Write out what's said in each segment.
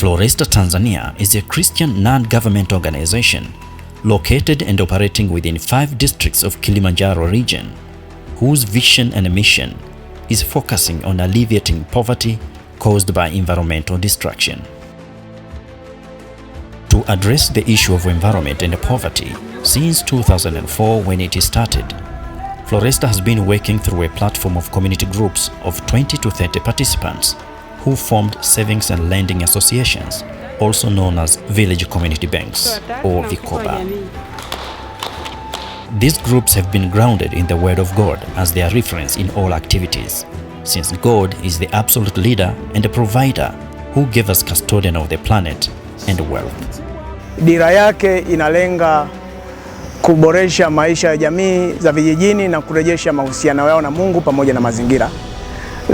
Floresta, Tanzania is a Christian non-government organization located and operating within 5 districts of Kilimanjaro region, whose vision and mission is focusing on alleviating poverty caused by environmental destruction. To address the issue of environment and poverty, since 2004 when it started, Floresta has been working through a platform of community groups of 20 to 30 participants who formed savings and lending associations, also known as village community banks or Vikoba. These groups have been grounded in the Word of God as their reference in all activities, since God is the absolute leader and the provider who gave us custodian of the planet and wealth. Dira yake inalenga kuboresha maisha ya jamii za vijijini na kurejesha mahusiano yao na Mungu pamoja na mazingira.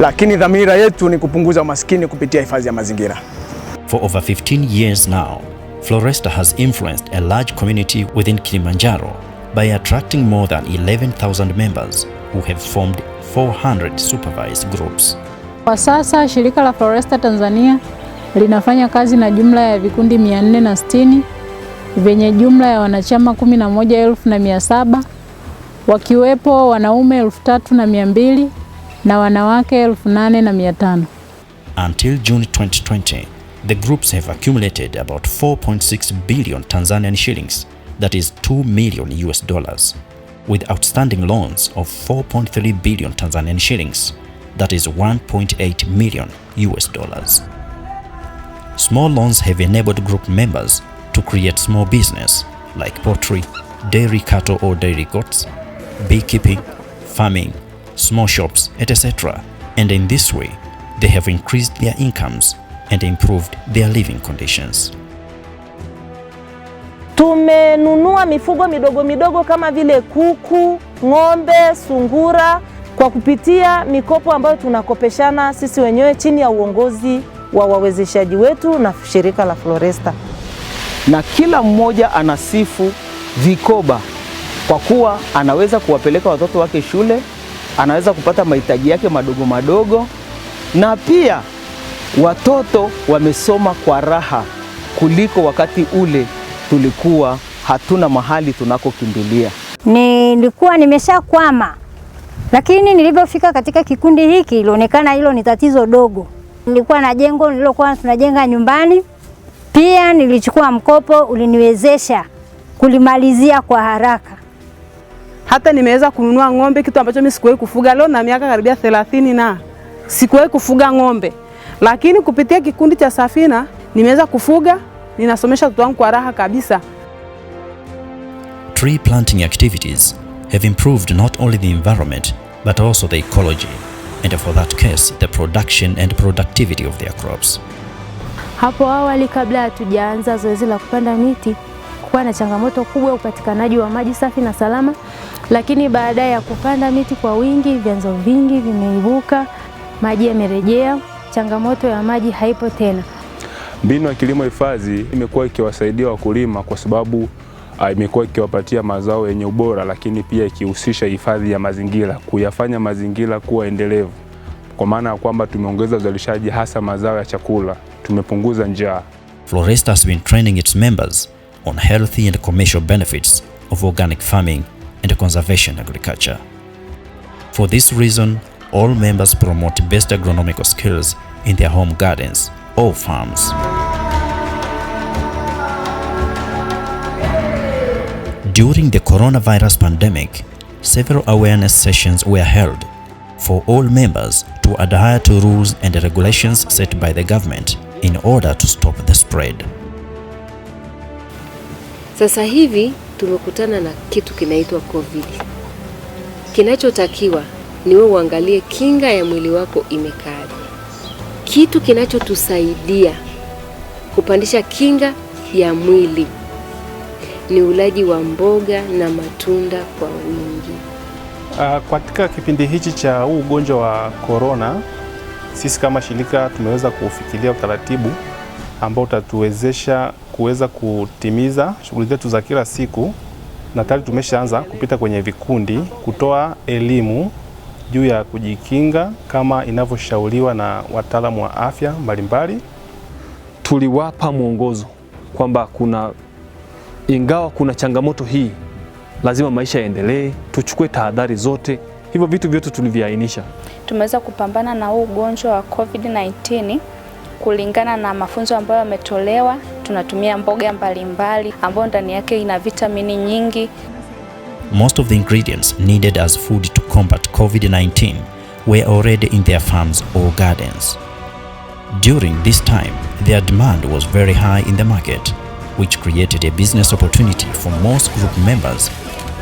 Lakini dhamira yetu ni kupunguza umaskini kupitia hifadhi ya mazingira. For over 15 years now, Floresta has influenced a large community within Kilimanjaro by attracting more than 11,000 members who have formed 400 supervised groups. Kwa sasa shirika la Floresta Tanzania linafanya kazi na jumla ya vikundi 460 vyenye jumla ya wanachama 11,700 wakiwepo wanaume 3,200 na wanawake 8,500. Until June 2020, the groups have accumulated about 4.6 billion Tanzanian shillings, that is $2 million, with outstanding loans of 4.3 billion Tanzanian shillings, that is $1.8 million. Small loans have enabled group members to create small business like poultry, dairy cattle or dairy goats, beekeeping, farming, small shops, etc. And in this way, they have increased their incomes and improved their living conditions. Tumenunua mifugo midogo midogo kama vile kuku, ng'ombe, sungura kwa kupitia mikopo ambayo tunakopeshana sisi wenyewe chini ya uongozi wa wawezeshaji wetu na shirika la Floresta. Na kila mmoja anasifu Vikoba kwa kuwa anaweza kuwapeleka watoto wake shule, anaweza kupata mahitaji yake madogo madogo, na pia watoto wamesoma kwa raha kuliko wakati ule tulikuwa hatuna mahali tunakokimbilia. Nilikuwa nimeshakwama, lakini nilipofika katika kikundi hiki ilionekana hilo ni tatizo dogo. Nilikuwa na jengo nililokuwa tunajenga nyumbani, pia nilichukua mkopo uliniwezesha kulimalizia kwa haraka. Hata nimeweza kununua ng'ombe, kitu ambacho mimi sikuwahi kufuga. Leo na miaka karibia 30 na sikuwahi kufuga ng'ombe, lakini kupitia kikundi cha Safina nimeweza kufuga, ninasomesha watoto wangu kwa raha kabisa. Tree planting activities have improved not only the environment but also the ecology, and for that case the production and productivity of their crops. Hapo awali kabla hatujaanza zoezi la kupanda miti, kulikuwa na changamoto kubwa upatikanaji wa maji safi na salama, lakini baada ya kupanda miti kwa wingi, vyanzo vingi vimeibuka, maji yamerejea, changamoto ya maji haipo tena. Mbinu ya kilimo hifadhi imekuwa ikiwasaidia wakulima kwa sababu imekuwa ikiwapatia mazao yenye ubora, lakini pia ikihusisha hifadhi ya mazingira, kuyafanya mazingira kuwa endelevu, kwa maana ya kwamba tumeongeza uzalishaji hasa mazao ya chakula, tumepunguza njaa. Floresta has been training its members on healthy and commercial benefits of organic farming and conservation agriculture. For this reason, all members promote best agronomical skills in their home gardens or farms. During the coronavirus pandemic, several awareness sessions were held for all members to adhere to rules and regulations set by the government in order to stop the spread. Sasa hivi tumekutana na kitu kinaitwa COVID. Kinachotakiwa ni wewe uangalie kinga ya mwili wako imekaaje. Kitu kinachotusaidia kupandisha kinga ya mwili ni ulaji wa mboga na matunda kwa wingi. Katika kipindi hichi cha huu ugonjwa wa corona, sisi kama shirika tumeweza kufikiria utaratibu ambao utatuwezesha kuweza kutimiza shughuli zetu za kila siku, na tayari tumeshaanza kupita kwenye vikundi kutoa elimu juu ya kujikinga kama inavyoshauriwa na wataalamu wa afya mbalimbali. tuliwapa mwongozo kwamba ingawa kuna changamoto hii, lazima maisha yaendelee, tuchukue tahadhari zote. Hivyo vitu vyote tuliviainisha. Tumeweza kupambana na huu ugonjwa wa COVID-19 kulingana na mafunzo ambayo yametolewa. Tunatumia mboga mbalimbali ambayo ndani yake ina vitamini nyingi. Most of the ingredients needed as food to combat COVID-19 were already in their farms or gardens. During this time, their demand was very high in the market, which created a business opportunity for most group members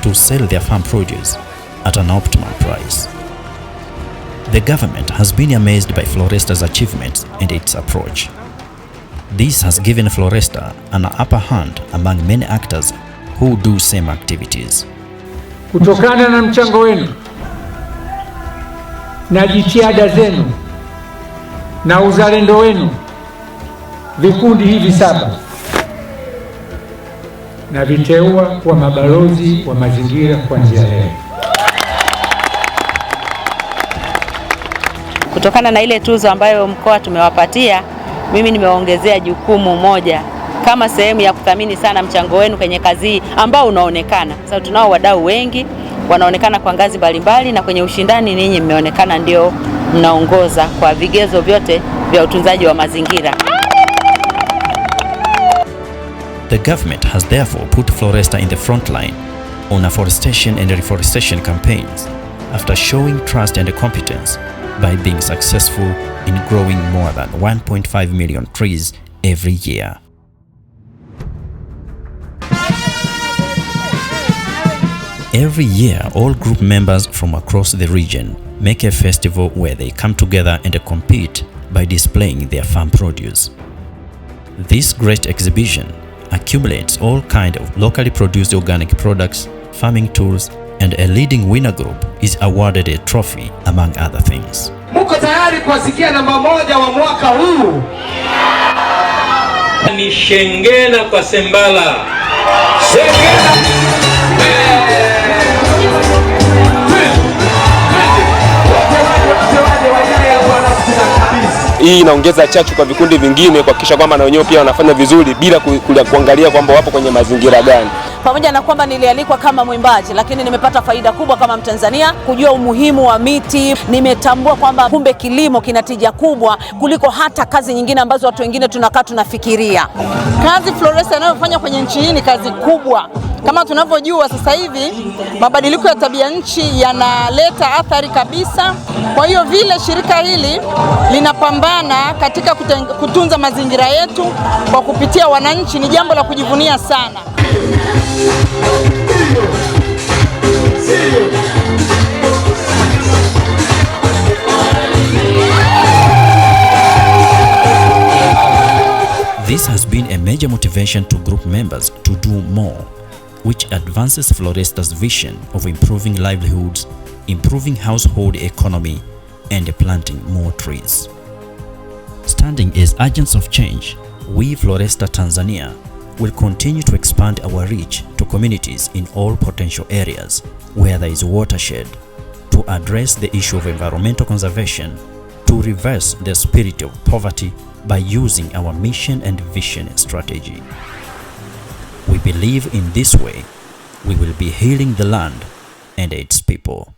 to sell their farm produce at an optimal price. The government has been amazed by Floresta's achievements and its approach. This has given Floresta an upper hand among many actors who do same activities. Kutokana na mchango wenu na jitihada zenu na uzalendo wenu, vikundi hivi 7 na viteua kwa mabalozi wa mazingira kuanzia leo. Kutokana na ile tuzo ambayo mkoa tumewapatia, mimi nimeongezea jukumu moja kama sehemu ya kuthamini sana mchango wenu kwenye kazi ambao unaonekana. Sasa tunao wadau wengi wanaonekana kwa ngazi mbalimbali, na kwenye ushindani ninyi mmeonekana ndio mnaongoza kwa vigezo vyote vya utunzaji wa mazingira. The government has therefore put Floresta in the front line on afforestation and reforestation campaigns after showing trust and competence by being successful in growing more than 1.5 million trees every year. Every year, all group members from across the region make a festival where they come together and compete by displaying their farm produce. This great exhibition accumulates all kinds of locally produced organic products, farming tools, and a leading winner group is awarded a trophy, among other things. Muko tayari kuwasikia namba 1 wa mwaka huu? Ni Shengena kwa Sembala. Shengena. Hii inaongeza chachu kwa vikundi vingine kuhakikisha kwamba na wenyewe pia wanafanya vizuri bila kuangalia kwamba wapo kwenye mazingira gani. Pamoja na kwamba nilialikwa kama mwimbaji, lakini nimepata faida kubwa kama Mtanzania kujua umuhimu wa miti. Nimetambua kwamba kumbe kilimo kina tija kubwa kuliko hata kazi nyingine ambazo watu wengine tunakaa tunafikiria. Kazi Floresta inayofanya kwenye nchi hii ni kazi kubwa. Kama tunavyojua sasa hivi mabadiliko ya tabia nchi yanaleta athari kabisa. Kwa hiyo vile shirika hili linapambana katika kutunza mazingira yetu kwa kupitia wananchi ni jambo la kujivunia sana. This has been a major motivation to group members to do more, which advances Floresta's vision of improving livelihoods, improving household economy, and planting more trees. Standing as agents of change, we Floresta Tanzania will continue to expand our reach to communities in all potential areas where there is watershed, to address the issue of environmental conservation, to reverse the spirit of poverty by using our mission and vision strategy. We believe in this way, we will be healing the land and its people.